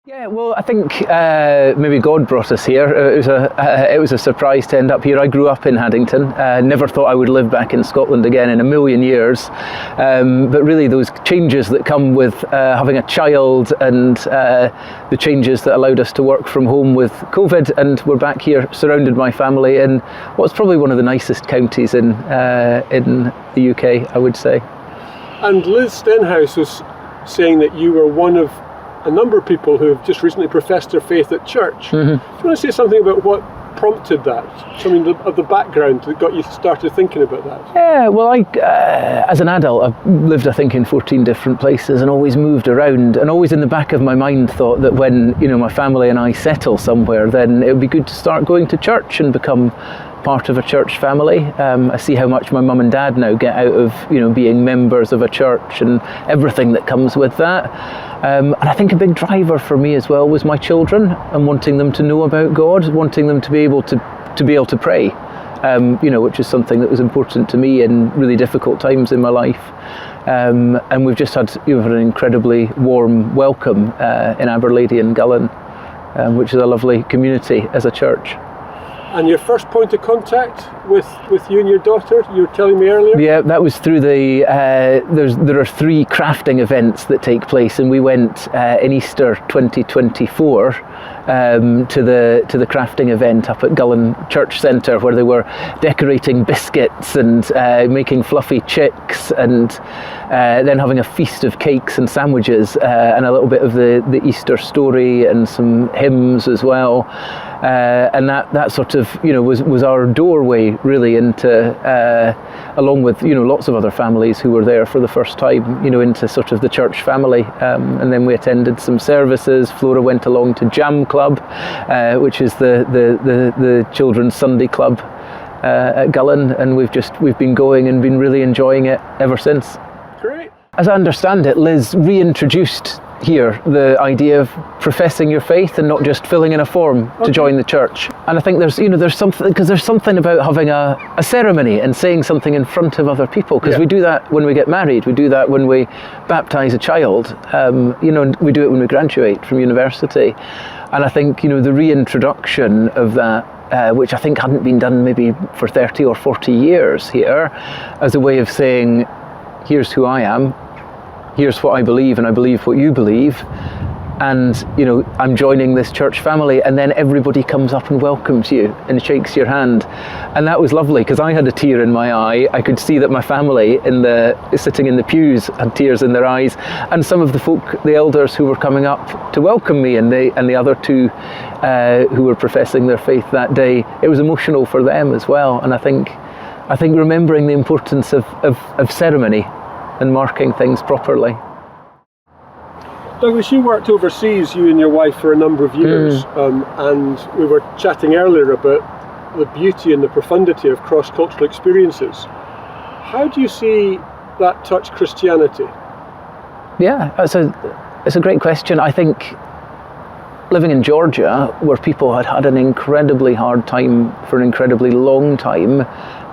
Yeah, well, I think maybe God brought us here. It was a surprise to end up here. I grew up in Haddington. Never thought I would live back in Scotland again in a million years. But really, those changes that come with having a child and the changes that allowed us to work from home with COVID, and we're back here, surrounded by family in what's probably one of the nicest counties in the UK, I would say. And Liz Stenhouse was saying that you were one of a number of people who have just recently professed their faith at church. Mm-hmm. Do you want to say something about what prompted that? Something of the background that got you started thinking about that? Yeah, well, as an adult, I've lived, I think, in 14 different places and always moved around, and always in the back of my mind thought that when, my family and I settle somewhere, then it would be good to start going to church and become part of a church family. I see how much my mum and dad now get out of, being members of a church and everything that comes with that. And I think a big driver for me as well was my children and wanting them to know about God, wanting them to be able to pray, which is something that was important to me in really difficult times in my life. And we've just had an incredibly warm welcome in Aberlady Gullane, which is a lovely community as a church. And your first point of contact with you and your daughter, you were telling me earlier? Yeah, that was through there are 3 crafting events that take place, and we went in Easter 2024 to the crafting event up at Gullane Church Centre, where they were decorating biscuits and making fluffy chicks, and then having a feast of cakes and sandwiches and a little bit of the Easter story and some hymns as well. And that sort of was our doorway really into, along with lots of other families who were there for the first time, into sort of the church family. And then we attended some services. Flora went along to Jam Club, which is the children's Sunday club at Gullane, and we've been going and been really enjoying it ever since. Great. As I understand it, Liz reintroduced here the idea of professing your faith and not just filling in a form to join the church. And I think there's something about having a ceremony and saying something in front of other people, because we do that when we get married, we do that when we baptize a child, and we do it when we graduate from university. And I think the reintroduction of that, which I think hadn't been done maybe for 30 or 40 years here, as a way of saying, here's who I am, here's what I believe, and I believe what you believe, and I'm joining this church family, and then everybody comes up and welcomes you and shakes your hand. And that was lovely, because I had a tear in my eye. I could see that my family sitting in the pews had tears in their eyes, and some of the elders who were coming up to welcome me, and the other 2 who were professing their faith that day, it was emotional for them as well. And I think remembering the importance of ceremony and marking things properly. Douglas, you worked overseas, you and your wife, for a number of years, and we were chatting earlier about the beauty and the profundity of cross-cultural experiences. How do you see that touch Christianity? Yeah, it's a great question. I think living in Georgia, where people had an incredibly hard time for an incredibly long time,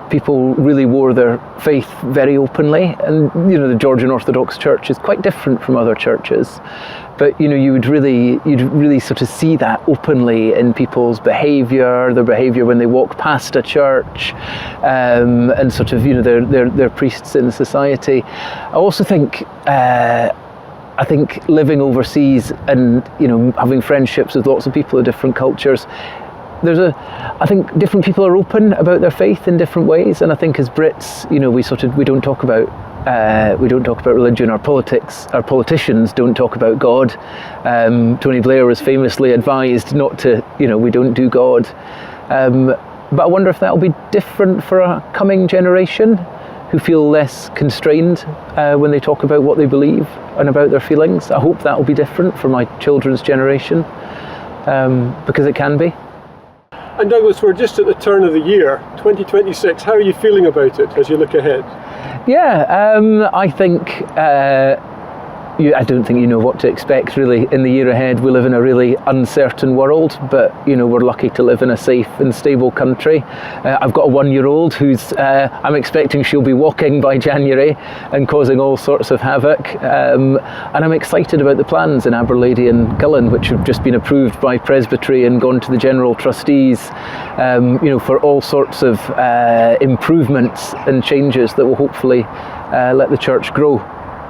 people really wore their faith very openly, and the Georgian Orthodox Church is quite different from other churches, but you'd really sort of see that openly in people's behaviour, their behaviour when they walk past a church, and sort of their priests in society. I also think living overseas and having friendships with lots of people of different cultures, I think different people are open about their faith in different ways, and I think as Brits, we don't talk about religion or politics. Our politicians don't talk about God. Tony Blair was famously advised not to, we don't do God. But I wonder if that'll be different for a coming generation who feel less constrained when they talk about what they believe and about their feelings. I hope that will be different for my children's generation, because it can be. And Douglas, we're just at the turn of the year, 2026. How are you feeling about it as you look ahead? Yeah, I think I don't think you know what to expect really in the year ahead. We live in a really uncertain world, but we're lucky to live in a safe and stable country. I've got a 1-year-old who's I'm expecting she'll be walking by January and causing all sorts of havoc, and I'm excited about the plans in Aberlady and Gullane, which have just been approved by Presbytery and gone to the General Trustees, for all sorts of improvements and changes that will hopefully let the church grow.